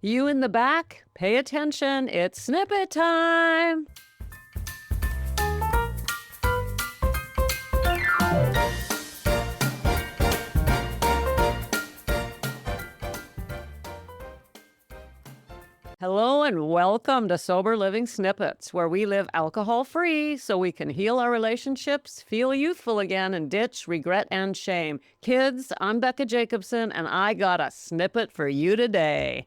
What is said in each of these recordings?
You in the back, pay attention. It's snippet time. Hello and welcome to Sober Living Snippets, where we live alcohol-free so we can heal our relationships, feel youthful again, and ditch regret and shame. Kids, I'm Becca Jacobson, and I got a snippet for you today.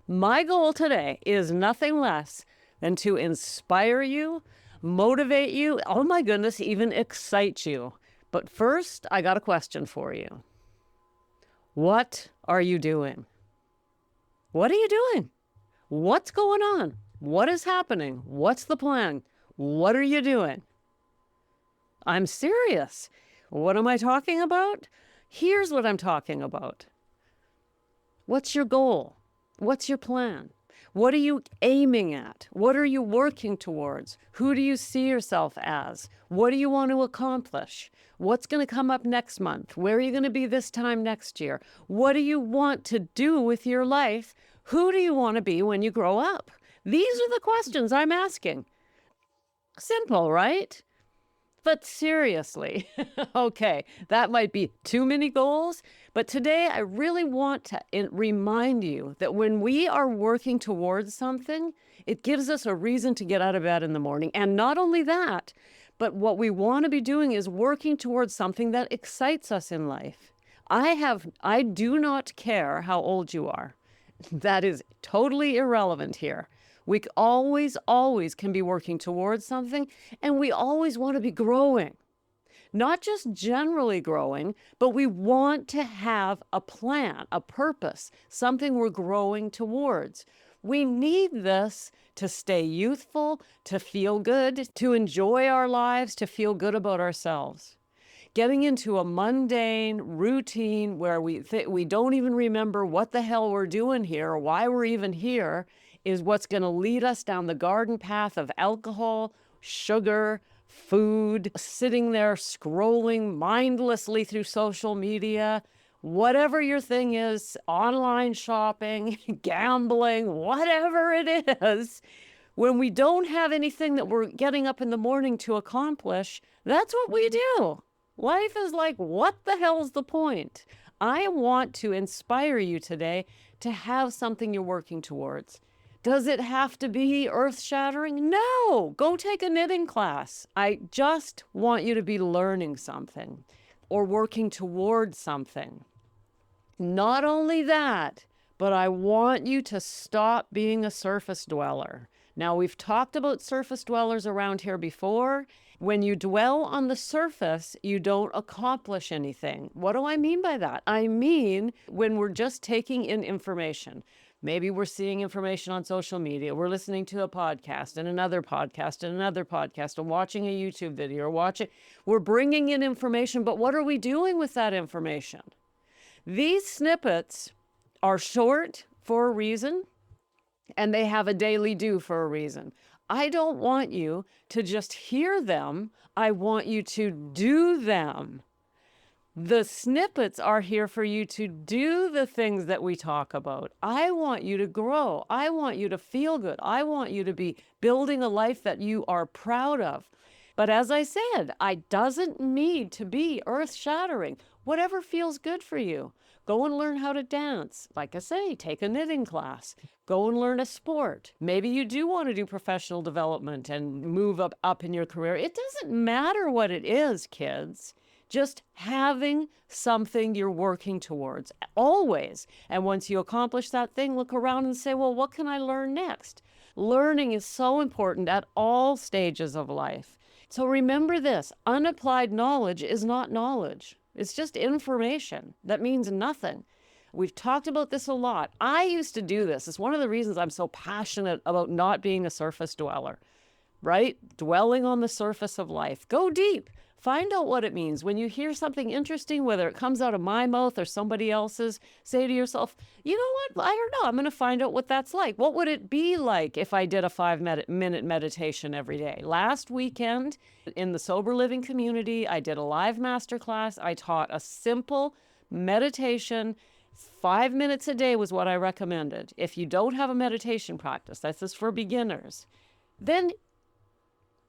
My goal today is nothing less than to inspire you, motivate you, oh my goodness, even excite you. But first, I got a question for you. What are you doing? What are you doing? What's going on? What is happening? What's the plan? What are you doing? I'm serious. What am I talking about? Here's what I'm talking about. What's your goal? What's your plan? What are you aiming at? What are you working towards? Who do you see yourself as? What do you want to accomplish? What's going to come up next month? Where are you going to be this time next year? What do you want to do with your life? Who do you want to be when you grow up? These are the questions I'm asking. Simple, right? But seriously, okay, that might be too many goals, but today I really want to remind you that when we are working towards something, it gives us a reason to get out of bed in the morning. And not only that, but what we want to be doing is working towards something that excites us in life. I do not care how old you are. That is totally irrelevant here. We always can be working towards something, and we always want to be growing. Not just generally growing, but we want to have a plan, a purpose, something we're growing towards. We need this to stay youthful, to feel good, to enjoy our lives, to feel good about ourselves. Getting into a mundane routine where we don't even remember what the hell we're doing here or why we're even here is what's going to lead us down the garden path of alcohol, sugar, food, sitting there scrolling mindlessly through social media, whatever your thing is, online shopping, gambling, whatever it is. When we don't have anything that we're getting up in the morning to accomplish, that's what we do. Life is like, what the hell's the point? I want to inspire you today to have something you're working towards. Does it have to be earth-shattering? No! Go take a knitting class. I just want you to be learning something or working towards something. Not only that, but I want you to stop being a surface dweller. Now, we've talked about surface dwellers around here before. When you dwell on the surface, you don't accomplish anything. What do I mean by that? I mean, when we're just taking in information. Maybe we're seeing information on social media. We're listening to a podcast and another podcast and another podcast and watching a YouTube video or we're bringing in information, but what are we doing with that information? These snippets are short for a reason, and they have a daily do for a reason. I don't want you to just hear them. I want you to do them. The snippets are here for you to do the things that we talk about. I want you to grow. I want you to feel good. I want you to be building a life that you are proud of. But as I said, it doesn't need to be earth-shattering. Whatever feels good for you. Go and learn how to dance. Like I say, take a knitting class. Go and learn a sport. Maybe you do want to do professional development and move up in your career. It doesn't matter what it is, kids. Just having something you're working towards, always. And once you accomplish that thing, look around and say, well, what can I learn next? Learning is so important at all stages of life. So remember this, unapplied knowledge is not knowledge. It's just information that means nothing. We've talked about this a lot. I used to do this. It's one of the reasons I'm so passionate about not being a surface dweller, right? Dwelling on the surface of life. Go deep. Find out what it means. When you hear something interesting, whether it comes out of my mouth or somebody else's, say to yourself, you know what? I don't know. I'm going to find out what that's like. What would it be like if I did a 5-minute meditation every day? Last weekend in the Sober Living community, I did a live masterclass. I taught a simple meditation 5 minutes a day was what I recommended. If you don't have a meditation practice, that's just for beginners, then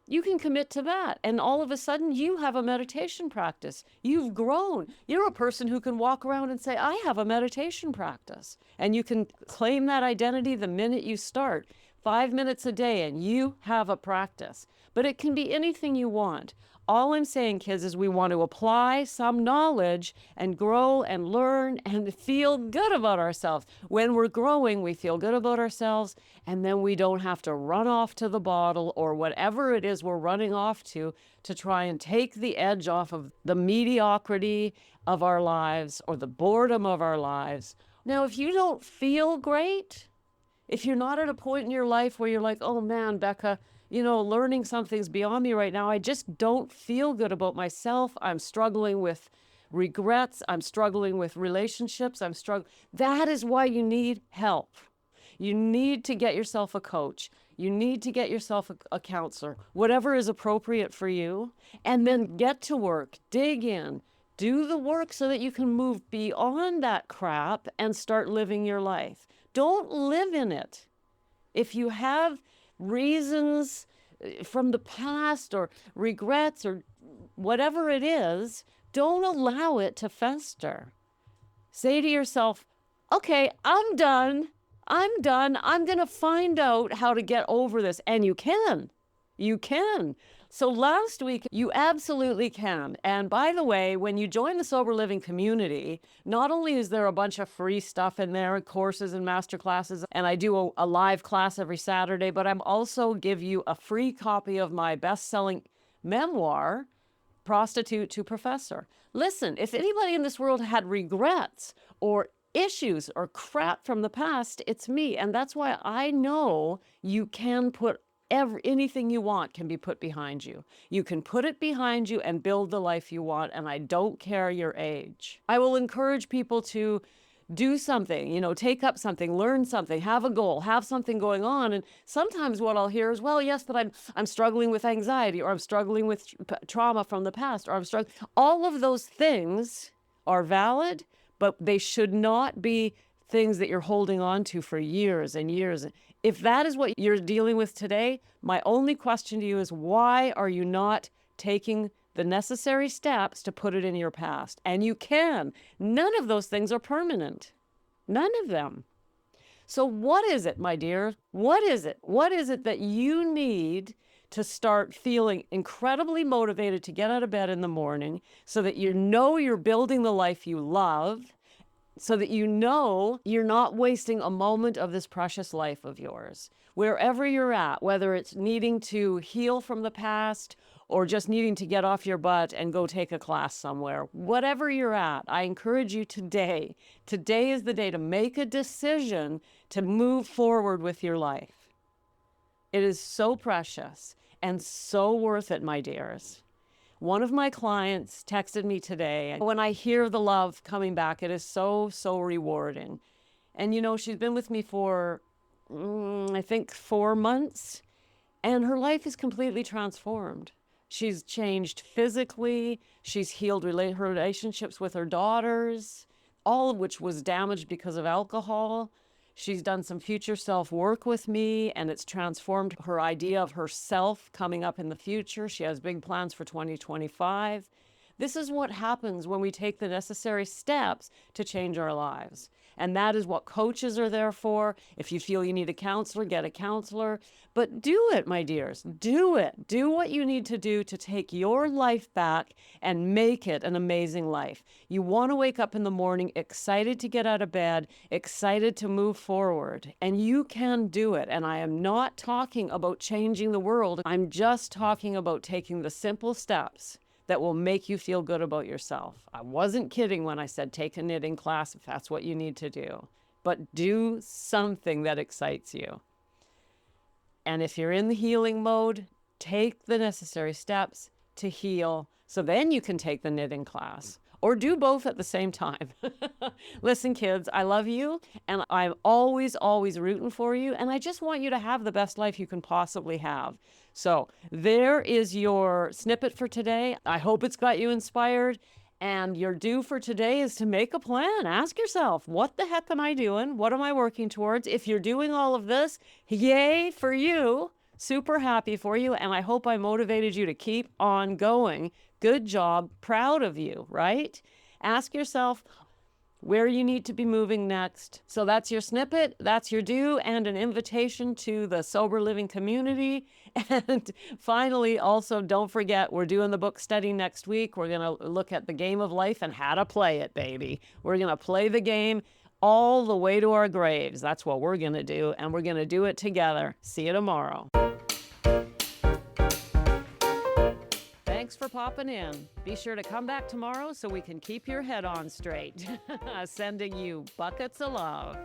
you can commit to that. And all of a sudden, you have a meditation practice. You've grown. You're a person who can walk around and say, I have a meditation practice. And you can claim that identity the minute you start. 5 minutes a day, and you have a practice. But it can be anything you want. All I'm saying, kids, is we want to apply some knowledge and grow and learn and feel good about ourselves. When we're growing, we feel good about ourselves, and then we don't have to run off to the bottle or whatever it is we're running off to try and take the edge off of the mediocrity of our lives or the boredom of our lives. Now, if you don't feel great, if you're not at a point in your life where you're like, oh man, Becca, learning something's beyond me right now. I just don't feel good about myself. I'm struggling with regrets. I'm struggling with relationships. That is why you need help. You need to get yourself a coach. You need to get yourself a counselor, whatever is appropriate for you, and then get to work, dig in, do the work so that you can move beyond that crap and start living your life. Don't live in it. If you have reasons from the past or regrets or whatever it is, don't allow it to fester. Say to yourself, okay, I'm done. I'm going to find out how to get over this. And you can. You can. So last week, you absolutely can. And by the way, when you join the Sober Living community, not only is there a bunch of free stuff in there, courses and master classes, and I do a live class every Saturday, but I'm also give you a free copy of my best-selling memoir, Prostitute to Professor. Listen, if anybody in this world had regrets or issues or crap from the past, it's me. And that's why I know you can put anything you want can be put behind you. You can put it behind you and build the life you want, and I don't care your age. I will encourage people to do something, take up something, learn something, have a goal, have something going on. And sometimes what I'll hear is, well, yes, but I'm struggling with anxiety, or I'm struggling with trauma from the past, or I'm struggling. All of those things are valid, but they should not be things that you're holding on to for years and years. If that is what you're dealing with today, my only question to you is, why are you not taking the necessary steps to put it in your past? And you can. None of those things are permanent. None of them. So what is it, my dear? What is it? What is it that you need to start feeling incredibly motivated to get out of bed in the morning so that you know you're building the life you love, so that you know you're not wasting a moment of this precious life of yours? Wherever you're at, whether it's needing to heal from the past or just needing to get off your butt and go take a class somewhere, whatever you're at, I encourage you today. Today is the day to make a decision to move forward with your life. It is so precious and so worth it, my dears. One of my clients texted me today, and when I hear the love coming back, it is so, so rewarding. And she's been with me for, I think 4 months, and her life is completely transformed. She's changed physically. She's healed her relationships with her daughters, all of which was damaged because of alcohol. She's done some future self work with me, and it's transformed her idea of herself coming up in the future. She has big plans for 2025. This is what happens when we take the necessary steps to change our lives. And that is what coaches are there for. If you feel you need a counselor, get a counselor. But do it, my dears. Do it. Do what you need to do to take your life back and make it an amazing life. You want to wake up in the morning excited to get out of bed, excited to move forward. And you can do it. And I am not talking about changing the world. I'm just talking about taking the simple steps that will make you feel good about yourself. I wasn't kidding when I said take a knitting class if that's what you need to do. But do something that excites you. And if you're in the healing mode, take the necessary steps to heal so then you can take the knitting class. Or do both at the same time. Listen, kids, I love you, and I'm always, always rooting for you, and I just want you to have the best life you can possibly have. So there is your snippet for today. I hope it's got you inspired, And your due for today is to make a plan. Ask yourself, what the heck am I doing? What am I working towards? If you're doing all of this, yay for you. Super happy for you. And I hope I motivated you to keep on going. Good job. Proud of you, right? Ask yourself where you need to be moving next. So that's your snippet, that's your due, and an invitation to the sober living community. And finally, also, don't forget, we're doing the book study next week. We're going to look at the game of life and how to play it, baby. We're going to play the game all the way to our graves. That's what we're going to do, and we're going to do it together. See you tomorrow. Thanks for popping in. Be sure to come back tomorrow so we can keep your head on straight. Sending you buckets of love.